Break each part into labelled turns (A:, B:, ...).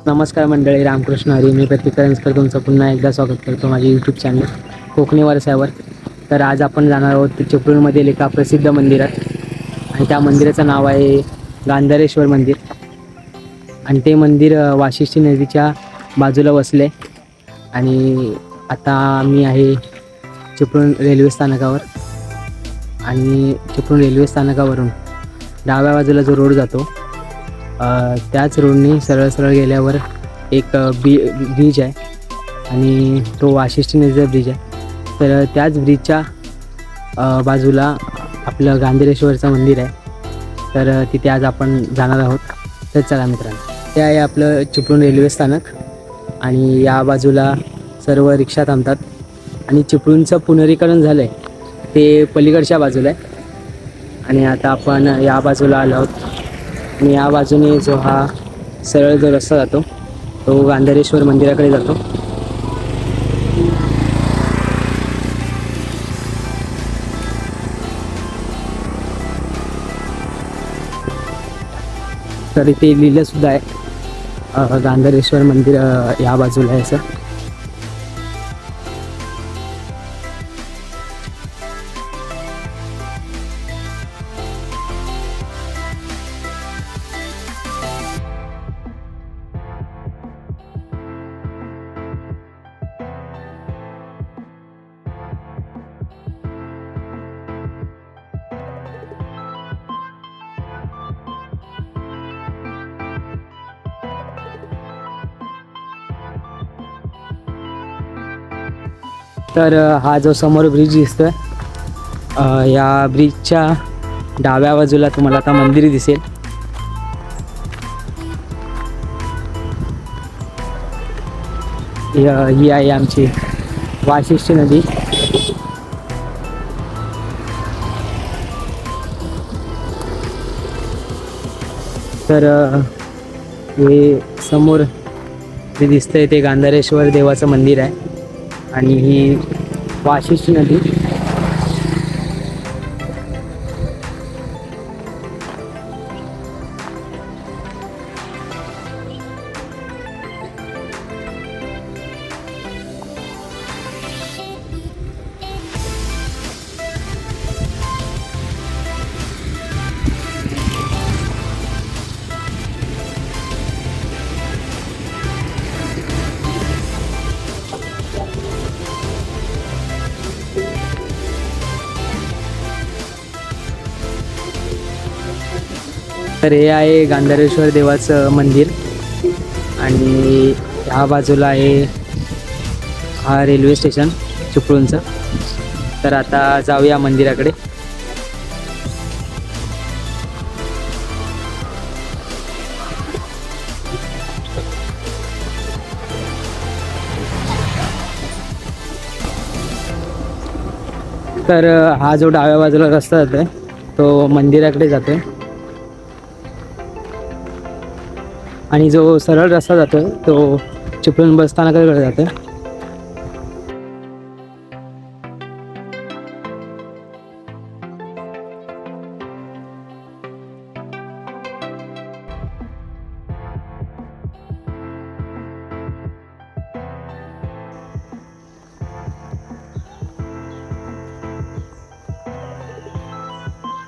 A: नमस्कार मंडळी, रामकृष्ण हरी. मी प्रतीक करंजकर तुमचं पुन्हा एकदा स्वागत करतो माझे यूट्यूब चॅनल कोकणी वरसावर. तर आज आपण जाणार आहोत चिपळूणमधील एका प्रसिद्ध मंदिरात, आणि त्या मंदिराचं नाव आहे गांधारेश्वर मंदिर. आणि ते मंदिर वाशिष्ठी नदीच्या बाजूला वसले. आणि आता मी आहे चिपळूण रेल्वे स्थानकावर, आणि चिपळूण रेल्वे स्थानकावरून डाव्या बाजूला जो रोड जातो त्याच रोडनी सरळ सरळ गेल्यावर एक ब्रिज आहे, आणि तो वाशिष्ठी नदीचा ब्रिज आहे. तर त्याच ब्रिजच्या बाजूला आपलं गांधारेश्वरचं मंदिर आहे. तर तिथे आज आपण जाणार आहोत. तर चला मित्रांनो, ते आहे आपलं चिपळूण रेल्वे स्थानक, आणि या बाजूला सर्व रिक्षा थांबतात. आणि चिपळूणचं पुनरीकरण झालं आहे ते पलीकडच्या बाजूला आहे, आणि आता आपण या बाजूला आलो आहोत. आणि या बाजूने जो हा सरळ जो रस्ता जातो तो गांधारेश्वर मंदिराकडे जातो. तर इथे लिहिलं सुद्धा आहे गांधारेश्वर मंदिर या बाजूला आहे असं. तर हा जो समोर ब्रिज दिसतोय, या ब्रिजच्या डाव्या बाजूला तुम्हाला आता मंदिर दिसेल. ही आहे आमची वाशिष्ठी नदी. तर हे समोर जे दिसतंय ते गांधारेश्वर देवाचं मंदिर आहे, आणि ही वाशिष्ठी नदी. तर हे आहे गांधारेश्वर देवाचं मंदिर, आणि ह्या बाजूला आहे हा रेल्वे स्टेशन चिपळूणचं. तर आता जाऊया मंदिराकडे. तर हा जो डाव्या बाजूला रस्ता जातोय तो मंदिराकडे जातोय, आणि जो सरळ रस्ता जातोय तो चिपळूण बस स्थानकाकडे जातोय.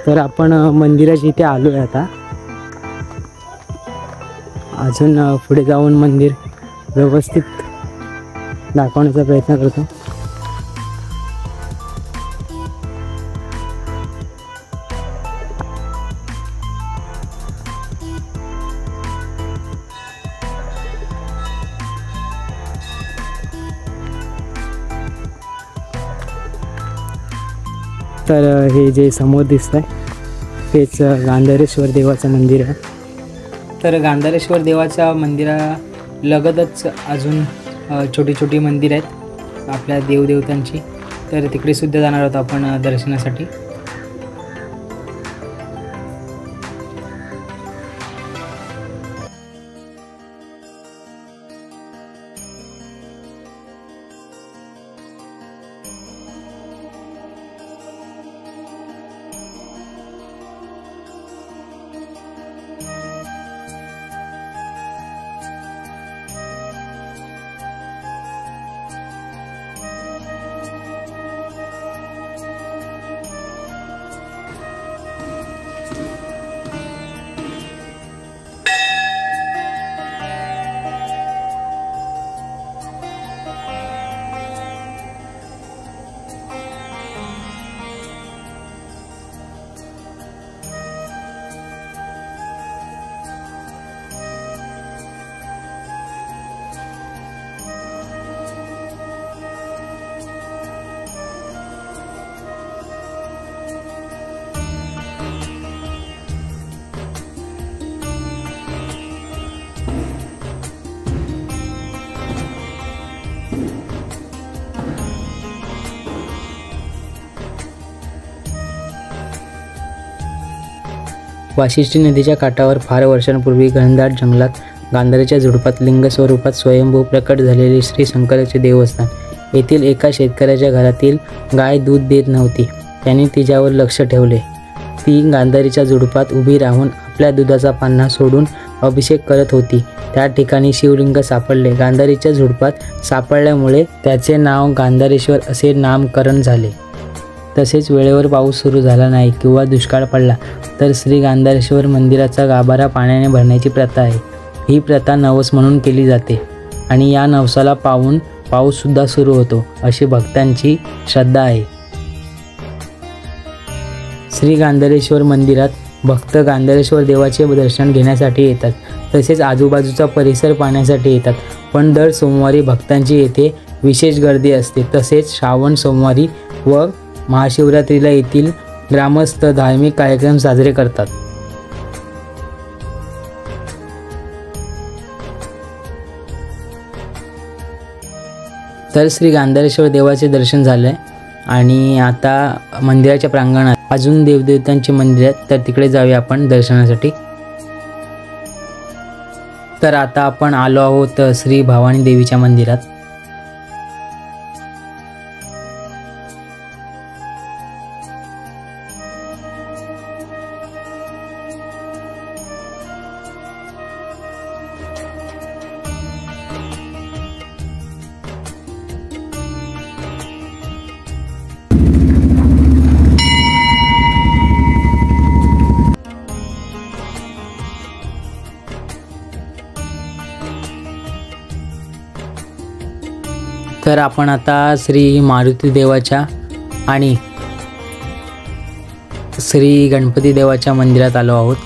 A: तर आपण मंदिराच्या इथे आलो आहे. आता अजून पुढे जाऊन मंदिर व्यवस्थित दाखवण्याचा प्रयत्न करतो. तर हे जे समोर दिसतंय तेच गांधारेश्वर देवाचं मंदिर आहे. तर गांधारेश्वर देवाच्या मंदिरालगतच अजून छोटी छोटी मंदिर आहेत आपल्या देवदेवतांची. तर तिकडे सुद्धा जाणार आहोत आपण दर्शनासाठी. वाशिष्ठी नदीच्या काठावर फार वर्षांपूर्वी घनदाट जंगलात गांधारीच्या झुडपात लिंग स्वरूपात स्वयंभू प्रकट झालेले श्री शंकराचे देवस्थान. येथील एका शेतकऱ्याच्या घरातील गाय दूध देत नव्हती. त्याने तिच्यावर लक्ष ठेवले. ती गांधारीच्या झुडपात उभी राहून आपल्या दुधाचा पान्हा सोडून अभिषेक करत होती. त्या ठिकाणी शिवलिंग सापडले. गांधारीच्या झुडपात सापडल्यामुळे त्याचे नाव गांधारेश्वर असे नामकरण झाले. तसेच वेळेवर पाऊस सुरू झाला नाही किंवा दुष्काळ पडला तर श्री गांधारेश्वर मंदिराचा गाभारा पाण्याने भरण्याची प्रथा आहे. ही प्रथा नवस म्हणून केली जाते आणि या नवसाला पाहून पाऊससुद्धा सुरू होतो अशी भक्तांची श्रद्धा आहे. श्री गांधारेश्वर मंदिरात भक्त गांधारेश्वर देवाचे दर्शन घेण्यासाठी येतात. तसेच आजूबाजूचा परिसर पाहण्यासाठी येतात. पण दर सोमवारी भक्तांची येथे विशेष गर्दी असते. तसेच श्रावण सोमवारी व महाशिवरात्रीला येथील ग्रामस्थ धार्मिक कार्यक्रम साजरे करतात. तर श्री गांधारेश्वर देवाचे दर्शन झाले आणि आता मंदिराच्या प्रांगणात अजून देवदेवतांचे मंदिर आहेत, तर तिकडे जाऊया आपण दर्शनासाठी. तर आता आपण आलो आहोत श्री भवानी देवीच्या मंदिरात. तर आपण आता श्री मारुती देवाच्या आणि श्री गणपती देवाच्या मंदिरात आलो आहोत.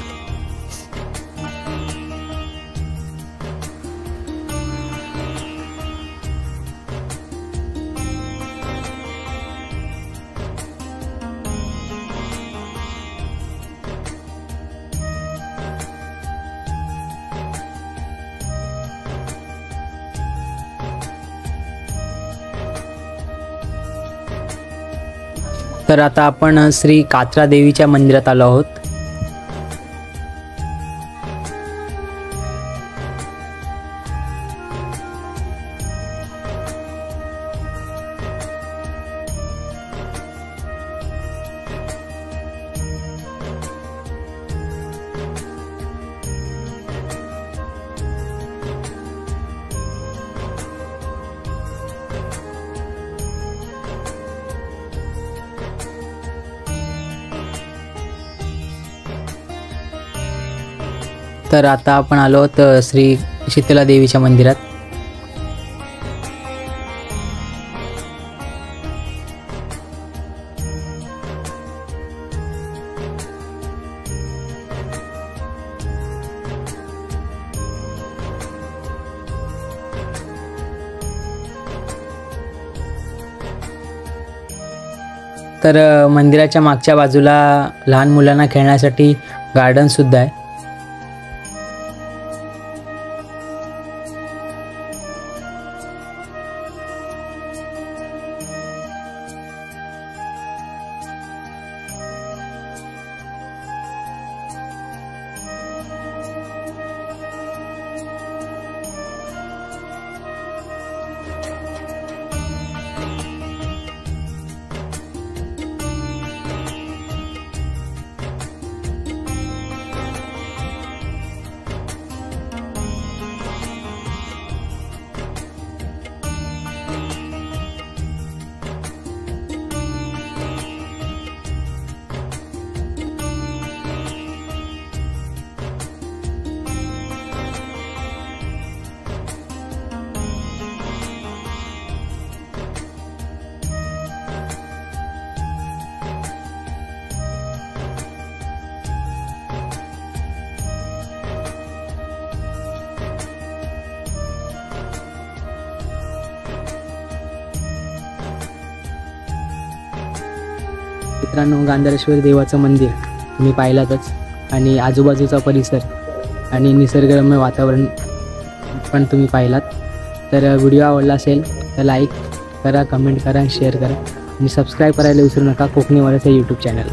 A: तर आता आपण श्री कात्रा देवीच्या मंदिरात आलो आहोत. तर आता आपण आलो आहोत श्री शीतला देवीच्या मंदिरात. तर मंदिराच्या मागच्या बाजूला लहान मुलांना खेळण्यासाठी गार्डन सुद्धा आहे. मित्रांनो, गांधारेश्वर देवाचं मंदिर तुम्ही पाहिलातच आणि आजूबाजूचा परिसर आणि निसर्गरम्य वातावरण पण तुम्ही पाहिलात. तर व्हिडिओ आवडला असेल तर लाईक करा, कमेंट करा, शेअर करा आणि सबस्क्राईब करायला विसरू नका कोकणी वारसा यूट्यूब चॅनल.